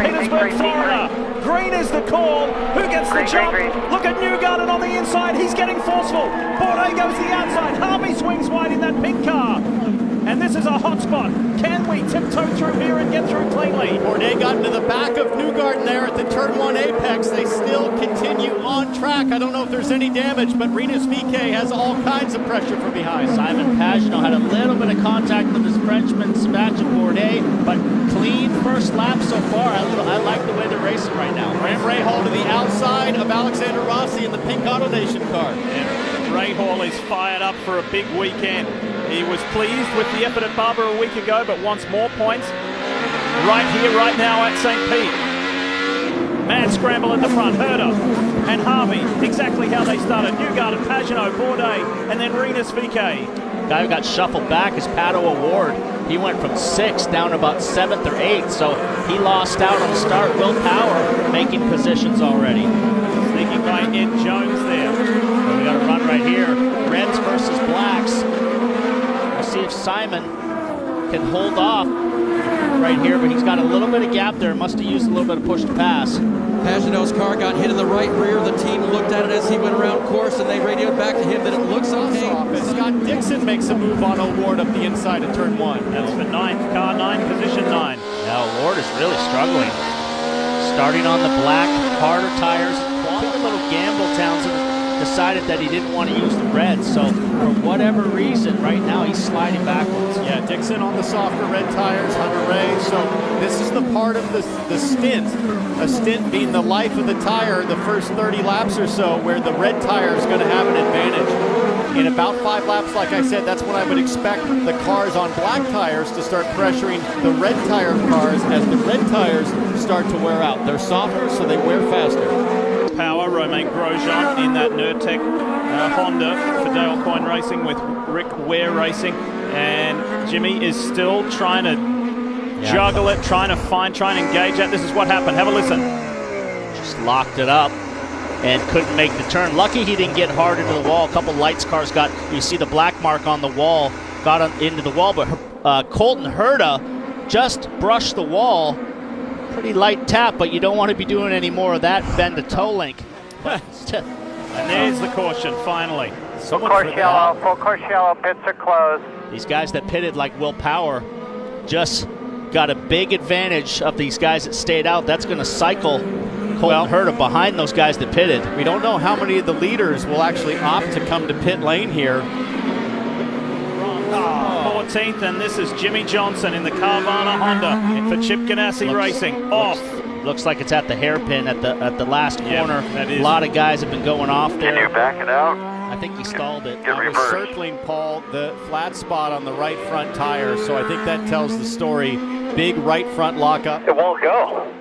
Petersburg, Florida. Green is the call. Who gets the jump? Look at Newgarden on the inside. He's getting forceful. Bourdais goes to the outside. Harvey swings wide in that pink car. And this is a hot spot. Can we tiptoe through here and get through cleanly? Bourdais got into the back of Newgarden there at the turn 1 apex. They still continue on track. I don't know if there's any damage, but Rinus VeeKay has all kinds of pressure from behind. Simon Pagenaud had a little bit of contact with his Frenchman Sebastian Bourdais, but clean first lap so far. I like the way they're racing right now. Graham Rahal to the outside of Alexander Rossi in the pink Auto Nation car. And Rahal is fired up for a big weekend. He was pleased with the effort at Barber a week ago, but wants more points right here, right now at St. Pete. Mad scramble at the front. Herder and Harvey, exactly how they started. Newgarden, Pagenaud, Bourdais, and then Rinus VeeKay. Guy who got shuffled back is Pato O'Ward. He went from 6th down to about 7th or 8th, so he lost out on the start. Will Power making positions already. Sneaking by Ed Jones there. We got a run right here. Reds versus Blacks. We'll see if Simon can hold off right here, but he's got a little bit of gap there. Must have used a little bit of push to pass. Pagenaud's car got hit in the right rear. The team looked at it as he went around course, and they radioed back to him that it looks okay. Scott Dixon makes a move on O'Ward up the inside of turn 1. That's for 9th, car 9, position 9. Now O'Ward is really struggling. Starting on the black, harder tires. Took a little gamble. Townsend decided that he didn't want to use the red, so for whatever reason, right now he's sliding backwards. Yeah, Dixon on the softer red tires, Hunter Ray. So this is the part of the stint, a stint being the life of the tire, the first 30 laps or so, where the red tire is going to have an advantage. In about 5 laps, like I said, that's when I would expect the cars on black tires to start pressuring the red tire cars as the red tires start to wear out. They're softer, so they wear faster. Power, Romain Grosjean in that Nurtec Honda for Dale Coyne Racing with Rick Ware Racing. And Jimmy is still trying to juggle it, trying to engage that. This is what happened. Have a listen. Just locked it up and couldn't make the turn. Lucky he didn't get hard into the wall. A couple lights cars got, you see the black mark on the wall, got into the wall, but Colton Herta just brushed the wall. Pretty light tap, but you don't want to be doing any more of that. Bend the toe link. And there's the caution, finally. Full course yellow, pits are closed. These guys that pitted like Will Power just got a big advantage of these guys that stayed out. That's going to cycle Colton Herta behind those guys that pitted. We don't know how many of the leaders will actually opt to come to pit lane here. 14th, and this is Jimmy Johnson in the Carvana Honda for Chip Ganassi Racing. Off. Looks like it's at the hairpin at the last corner. That is. A lot of guys have been going off there. Can you back it out? I think he stalled it. I was circling, Paul, the flat spot on the right front tire, so I think that tells the story. Big right front lockup. It won't go.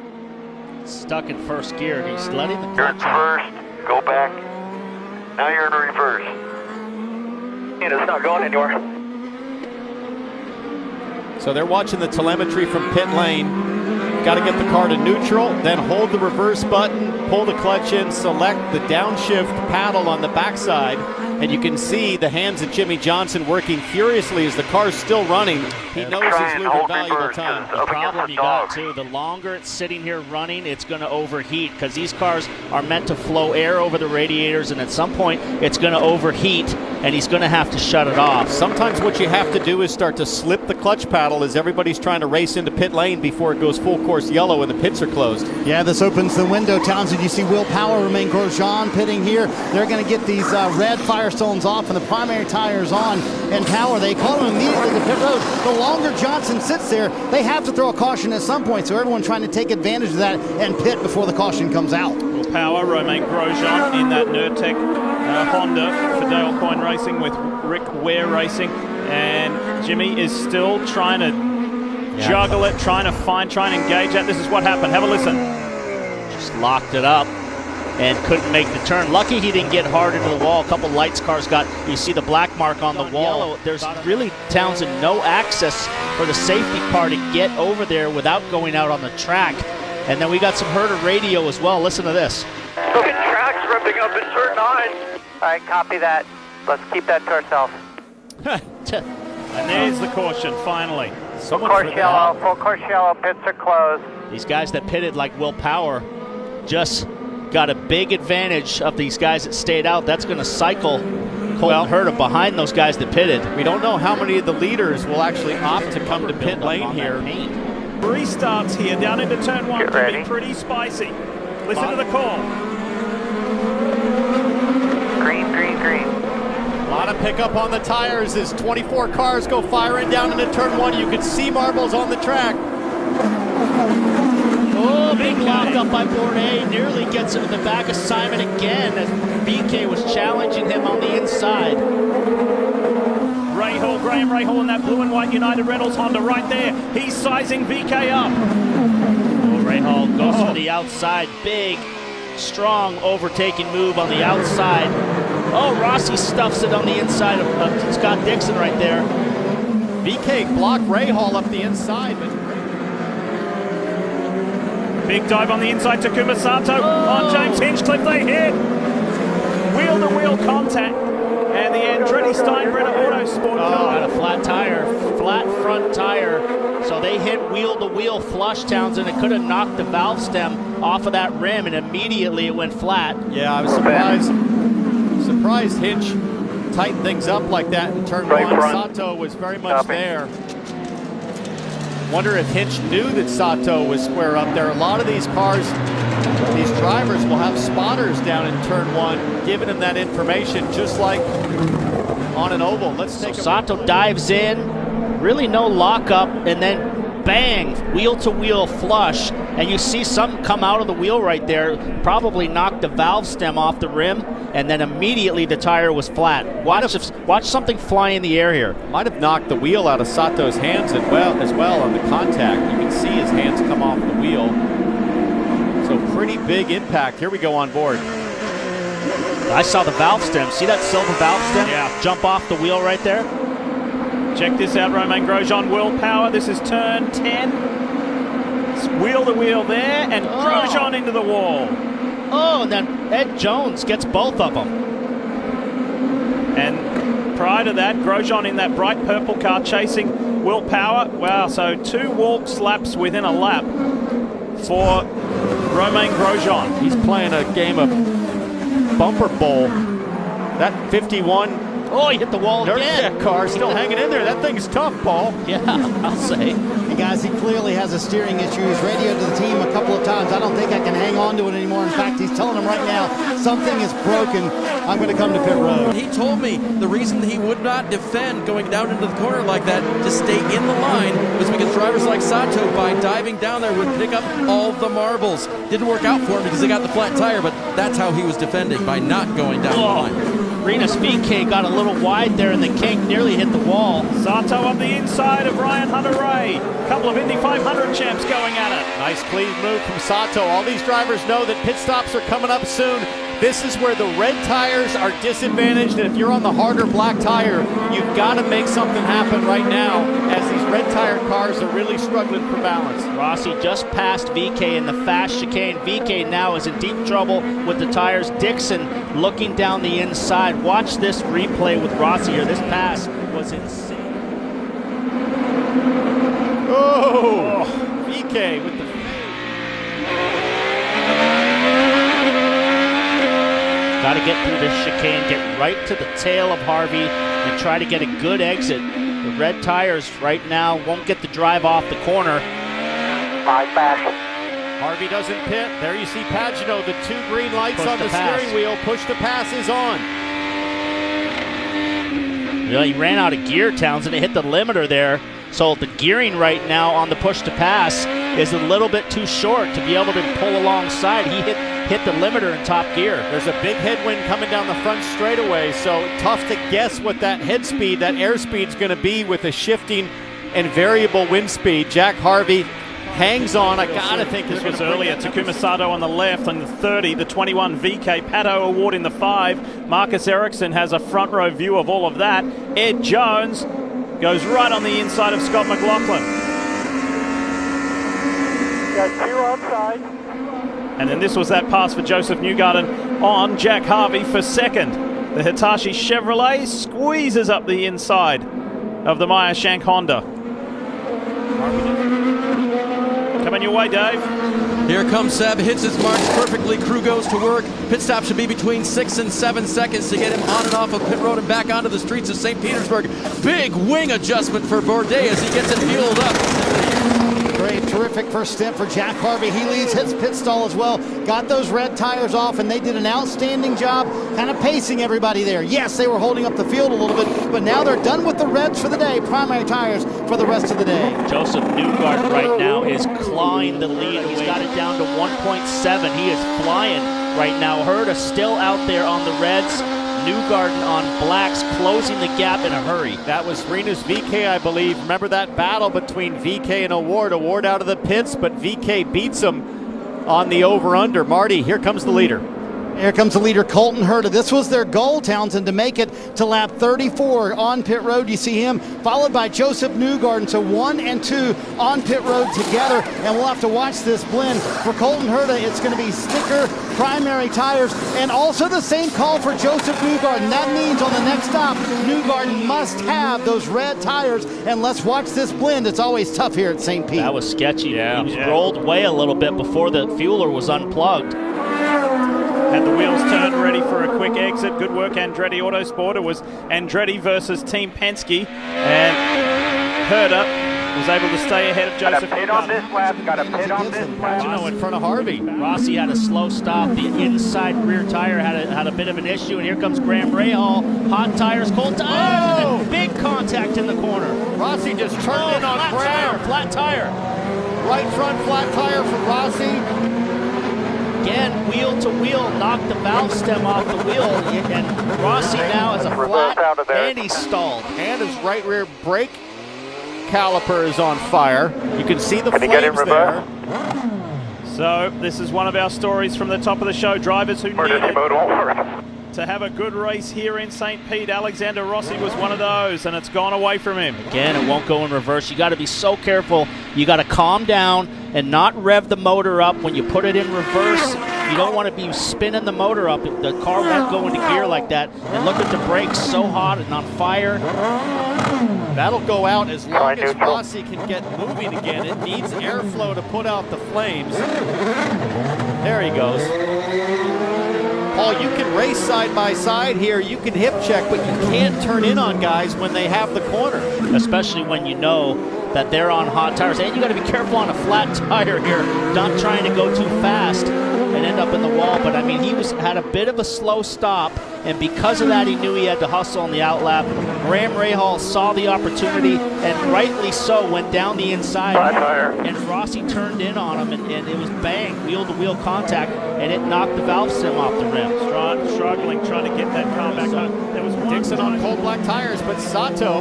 Stuck in first gear. He's letting the You're in clutch out. first. Go back. Now you're in reverse. And it's not going anywhere. So they're watching the telemetry from pit lane. Got to get the car to neutral, then hold the reverse button, pull the clutch in, select the downshift paddle on the backside, and you can see the hands of Jimmy Johnson working furiously as the car's still running. He knows he's losing valuable time. The problem you got too, the longer it's sitting here running, it's going to overheat because these cars are meant to flow air over the radiators, and at some point it's going to overheat and he's going to have to shut it off. Sometimes what you have to do is start to slip the clutch paddle as everybody's trying to race into pit lane before it goes full course yellow and the pits are closed. Yeah, this opens the window. Townsend, you see Will Power, Romain Grosjean pitting here. They're going to get these red Firestones off and the primary tires on. And Power, they call him immediately to pit road. The longer Johnson sits there, they have to throw a caution at some point. So everyone trying to take advantage of that and pit before the caution comes out. Will Power, Romain Grosjean in that Nurtec Honda for Dale Coyne Racing with Rick Ware Racing. And Jimmy is still trying to juggle it, trying to engage that. This is what happened. Have a listen. Just locked it up and couldn't make the turn. Lucky he didn't get hard into the wall. A couple lights cars got, you see the black mark on the wall. There's really, Townsend, no access for the safety car to get over there without going out on the track. And then we got some Herta radio as well. Listen to this. Looking tracks ripping up in turn 9. All right, copy that. Let's keep that to ourselves. And there's the caution, finally. So Full much course for yellow, that. full course yellow, pits are closed. These guys that pitted like Will Power just got a big advantage of these guys that stayed out. That's going to cycle Colton Herta behind those guys that pitted. We don't know how many of the leaders will actually opt to come to pit lane here. Restarts here down into turn one. Get Could ready. be pretty spicy. Listen to the call. Green, green, green. A lot of pickup on the tires as 24 cars go firing down into turn one. You can see marbles on the track. Oh, big lock up by Bourdais. Nearly gets into the back of Simon again as VK was challenging him on the inside. Graham Rahal in that blue and white United Rentals Honda right there. He's sizing VK up. Oh, Rahal goes for the outside. Big, strong overtaking move on the outside. Oh, Rossi stuffs it on the inside of Scott Dixon right there. VK blocked Rahal up the inside, but Big dive on the inside. Takuma Sato on James Hinchcliffe. They hit. Wheel-to-wheel contact. And the Andretti Steinbrenner Autosport car. Got a flat tire, flat front tire. So they hit wheel-to-wheel flush, Townsend. It could have knocked the valve stem off of that rim, and immediately it went flat. yeah, I was surprised Hinch tightened things up like that in turn Right one. front. Sato was very much Copy. there. Wonder if Hinch knew that Sato was square up there. A lot of these cars, these drivers will have spotters down in turn one, giving them that information, just like on an oval. Let's take a Sato dives in, really no lockup, and then bang, wheel-to-wheel flush. And you see something come out of the wheel right there, probably knocked the valve stem off the rim, and then immediately the tire was flat. Watch something fly in the air here. Might have knocked the wheel out of Sato's hands as well on the contact. You can see his hands come off the wheel. So pretty big impact. Here we go on board. I saw the valve stem. See that silver valve stem? Yeah. Jump off the wheel right there? Check this out, Romain Grosjean, Will Power. This is turn 10. It's wheel-to-wheel there, and Grosjean into the wall. Oh, and then Ed Jones gets both of them. And prior to that, Grosjean in that bright purple car chasing Will Power. Wow, so 2 walks laps within a lap for Romain Grosjean. He's playing a game of bumper bowl. That 51 Oh, he hit the wall again. Nerdcat car still hanging in there. That thing's tough, Paul. Yeah, I'll say. Hey guys, he clearly has a steering issue. He's radioed to the team a couple of times. I don't think I can hang on to it anymore. In fact, he's telling them right now, something is broken. I'm going to come to pit road. He told me the reason he would not defend going down into the corner like that to stay in the line was because drivers like Sato, by diving down there, would pick up all the marbles. Didn't work out for him because they got the flat tire, but that's how he was defending, by not going down the line. Rinus VK got a little wide there, and the kink nearly hit the wall. Sato on the inside of Ryan Hunter-Reay. Couple of Indy 500 champs going at it. Nice clean move from Sato. All these drivers know that pit stops are coming up soon. This is where the red tires are disadvantaged, and if you're on the harder black tire, you've got to make something happen right now, as these red tire cars are really struggling for balance. Rossi just passed VK in the fast chicane. VK now is in deep trouble with the tires. Dixon looking down the inside. Watch this replay with Rossi here. This pass was insane. Oh, VK with the... Got to get through this chicane, get right to the tail of Harvey, and try to get a good exit. The red tires right now won't get the drive off the corner. 5 back. Harvey doesn't pit. There you see Pagano, the 2 green lights Push on to the pass. steering wheel. Push to pass is on. Yeah, he ran out of gear, Townsend. It hit the limiter there. So the gearing right now on the push to pass is a little bit too short to be able to pull alongside. He hit the limiter in top gear. There's a big headwind coming down the front straightaway, so tough to guess what that head speed, that airspeed is going to be with a shifting and variable wind speed. Jack Harvey hangs on. I got to think This was earlier. Takuma Sato on the left on the 30, the 21 VK, Pato Award in the 5. Marcus Ericsson has a front row view of all of that. Ed Jones goes right on the inside of Scott McLaughlin. Got 2 outside. And then this was that pass for Joseph Newgarden on Jack Harvey for second. The Hitachi Chevrolet squeezes up the inside of the Meyer Shank Honda. Coming your way, Dave. Here comes Seb, hits his marks perfectly. Crew goes to work. Pit stop should be between 6 and 7 seconds to get him on and off of pit road and back onto the streets of St. Petersburg. Big wing adjustment for Bourdais as he gets it fueled up. Great, terrific first stint for Jack Harvey. He leads his pit stall as well. Got those red tires off, and they did an outstanding job kind of pacing everybody there. Yes, they were holding up the field a little bit, but now they're done with the reds for the day. Primary tires for the rest of the day. Joseph Newgarden right now is clawing the lead. He's got it down to 1.7. He is flying right now. Herta still out there on the reds. Newgarden on blacks, closing the gap in a hurry. That was Rinus VK, I believe. Remember that battle between VK and Award? Award out of the pits, but VK beats him on the over-under. Marty, here comes the leader. Here comes the leader, Colton Herta. This was their goal, Townsend, to make it to lap 34 on pit road. You see him, followed by Joseph Newgarden. So 1 and 2 on pit road together, and we'll have to watch this blend. For Colton Herta, it's going to be sticker, primary tires, and also the same call for Joseph Newgarden. That means on the next stop, Newgarden must have those red tires, and let's watch this blend. It's always tough here at St. Pete. That was sketchy. He was rolled away a little bit before the fueler was unplugged. Had the wheels turned, ready for a quick exit. Good work, Andretti Autosport. It was Andretti versus Team Penske, and Herta was able to stay ahead of Joseph Got a pit on this Newgarden. lap. Got a pit on this lap. You know, in front of Harvey. Rossi had a slow stop. The inside rear tire had a bit of an issue, and here comes Graham Rahal. Hot tires, cold tires, and then big contact in the corner. Rossi just turned in on Graham. Flat tire. Right front flat tire for Rossi. Again, wheel to wheel, knocked the valve stem off the wheel, and Rossi now has a flat, and he's stalled. And his right rear brake caliper is on fire. You can see the Can he get in flames reverse? there. So this is one of our stories from the top of the show. Drivers who Emergency needed mode won't work. to have a good race here in St. Pete. Alexander Rossi was one of those, and it's gone away from him. Again, it won't go in reverse. You got to be so careful. You got to calm down and not rev the motor up when you put it in reverse. You don't want to be spinning the motor up. The car won't go into gear like that. And look at the brakes, so hot and on fire. That'll go out as long as neutral. Rossi can get moving again. It needs airflow to put out the flames. There he goes. Paul, you can race side by side here. You can hip check, but you can't turn in on guys when they have the corner. Especially when you know that they're on hot tires. And you got to be careful on a flat tire here, not trying to go too fast and end up in the wall. But I mean, he had a bit of a slow stop, and because of that, he knew he had to hustle on the outlap. Graham Rahal saw the opportunity, and rightly so, went down the inside. Flat tire. And Rossi turned in on him, and it was bang, wheel-to-wheel contact, and it knocked the valve stem off the rim. Struggling, trying to get that car back on. There was one Dixon on cold black tires, but Sato,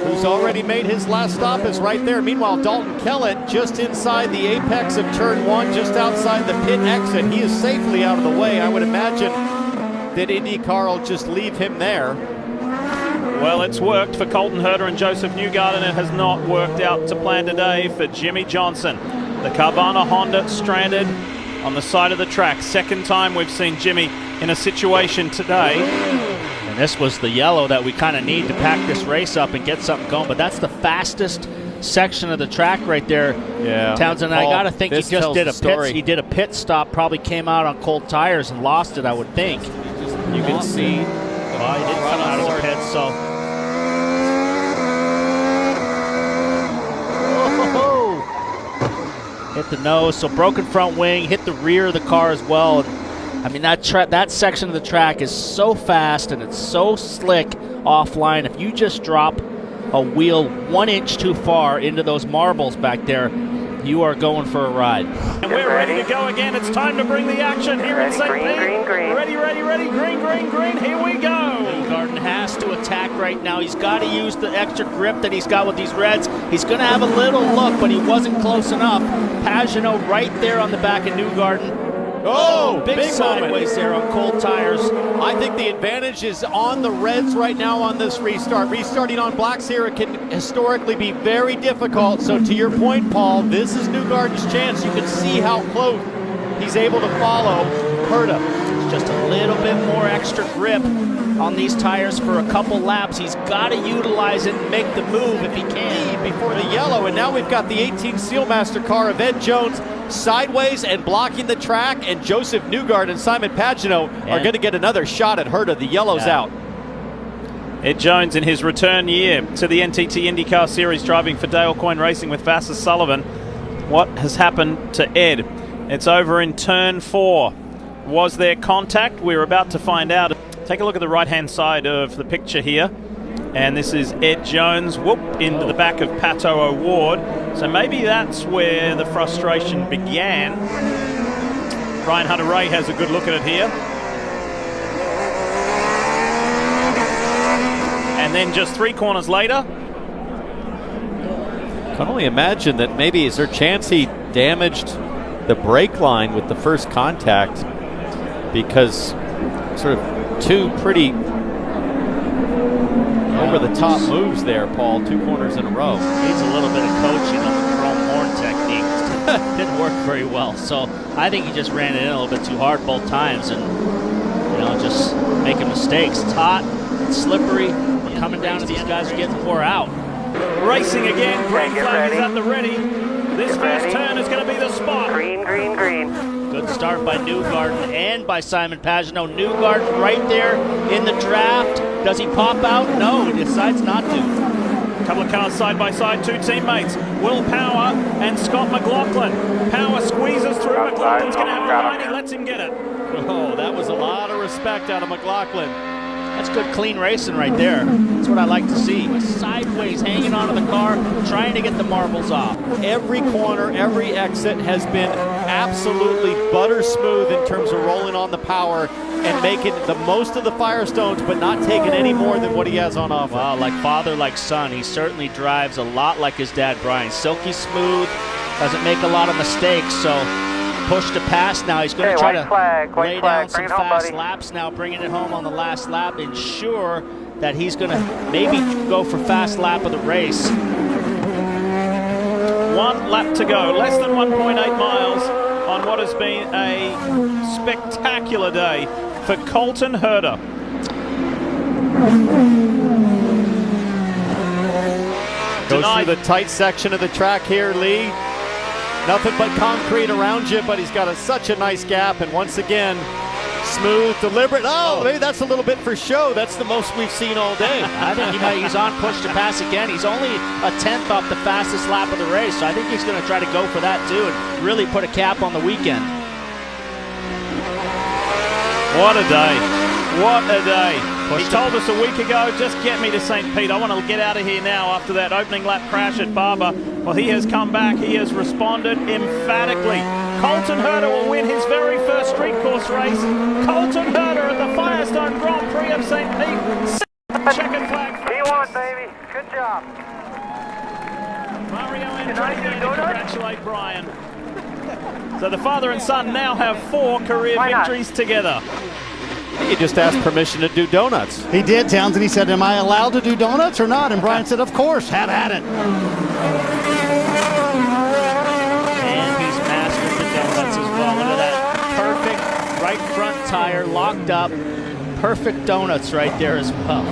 who's already made his last stop, is right there. Meanwhile, Dalton Kellett just inside the apex of turn 1, just outside the pit exit. He is safely out of the way. I would imagine that IndyCar will just leave him there. Well, it's worked for Colton Herta and Joseph Newgarden. It has not worked out to plan today for Jimmy Johnson. The Carvana Honda stranded on the side of the track. Second time we've seen Jimmy in a situation today. And this was the yellow that we kind of need to pack this race up and get something going. But that's the fastest section of the track right there. Yeah. Townsend, I Paul, got to think he this just tells did the a story. pit. He did a pit stop, probably came out on cold tires and lost it, I would think. You can see. Well, he didn't come out of the pit, so. Hit the nose, so broken front wing, hit the rear of the car as well. I mean, that section of the track is so fast and it's so slick offline. If you just drop a wheel 1 inch too far into those marbles back there, you are going for a ride. And we're ready to go again. It's time to bring the action here in St. Green, Pete. green, green. Ready, ready, ready. Green, green, green. Here we go. Newgarden has to attack right now. He's got to use the extra grip that he's got with these reds. He's going to have a little look, but he wasn't close enough. Pagano right there on the back of Newgarden. Oh, Big sideways there on cold tires. I think the advantage is on the reds right now on this restart. Restarting on blacks here, it can historically be very difficult. So to your point, Paul, this is Newgarden's chance. You can see how close he's able to follow Herta. Just a little bit more extra grip on these tires for a couple laps. He's got to utilize it and make the move if he can. Before the yellow, and now we've got the 18 Sealmaster car of Ed Jones sideways and blocking the track, and Joseph Newgard and Simon Pagino are going to get another shot at Herta. The yellow's out. Ed Jones in his return year to the NTT IndyCar Series, driving for Dale Coyne Racing with Vasser Sullivan. What has happened to Ed? It's over in turn 4. Was there contact? We're about to find out. Take a look at the right-hand side of the picture here. And this is Ed Jones, into the back of Pato O'Ward. So maybe that's where the frustration began. Brian Hunter-Ray has a good look at it here. And then just 3 corners later. Can only imagine that maybe is there a chance he damaged the brake line with the first contact, because sort of 2 pretty over-the-top moves there, Paul, 2 corners in a row. Needs a little bit of coaching on the chrome horn technique. Didn't work very well, so I think he just ran it in a little bit too hard both times, and just making mistakes. It's hot, it's slippery. We're coming down to these guys are getting wore out. Racing again, green flag is at the ready. This first turn is going to be the spot. Green, green, green. Good start by Newgarden and by Simon Pagino. Newgarden right there in the draft. Does he pop out? No, he decides not to. A couple of cars side by side, 2 teammates. Will Power and Scott McLaughlin. Power squeezes through. McLaughlin's going to have a line. He lets him get it. Oh, that was a lot of respect out of McLaughlin. That's good clean racing right there. That's what I like to see. Sideways, hanging onto the car, trying to get the marbles off. Every corner, every exit has been absolutely butter smooth in terms of rolling on the power and making the most of the Firestones, but not taking any more than what he has on offer. Wow, like father, like son. He certainly drives a lot like his dad, Brian. Silky smooth, doesn't make a lot of mistakes, so push to pass now. He's going to try to lay down some fast laps now, bringing it home on the last lap, ensure that he's going to maybe go for fast lap of the race. 1 lap to go, less than 1.8 miles on what has been a spectacular day for Colton Herta. Goes through the tight section of the track here, Lee. Nothing but concrete around you, but he's got such a nice gap, and once again, smooth, deliberate. Oh, maybe that's a little bit for show. That's the most we've seen all day. I think he's on push to pass again. He's only a 10th off the fastest lap of the race, so I think he's going to try to go for that too and really put a cap on the weekend. What a day. What a day. He told us a week ago, just get me to St. Pete. I want to get out of here now after that opening lap crash at Barber. Well, he has come back. He has responded emphatically. Colton Herta will win his very first street course race. Colton Herta at the Firestone Grand Prix of St. Pete. Checkered flag. P1, baby. Good job. Mario Andretti there to congratulate Brian. So the father and son now have 4 career victories together. He just asked permission to do donuts. He did, Townsend. He said, am I allowed to do donuts or not? And Brian said, of course, have at it. And he's mastered the donuts as well. Look at that perfect right front tire locked up. Perfect donuts right there as well.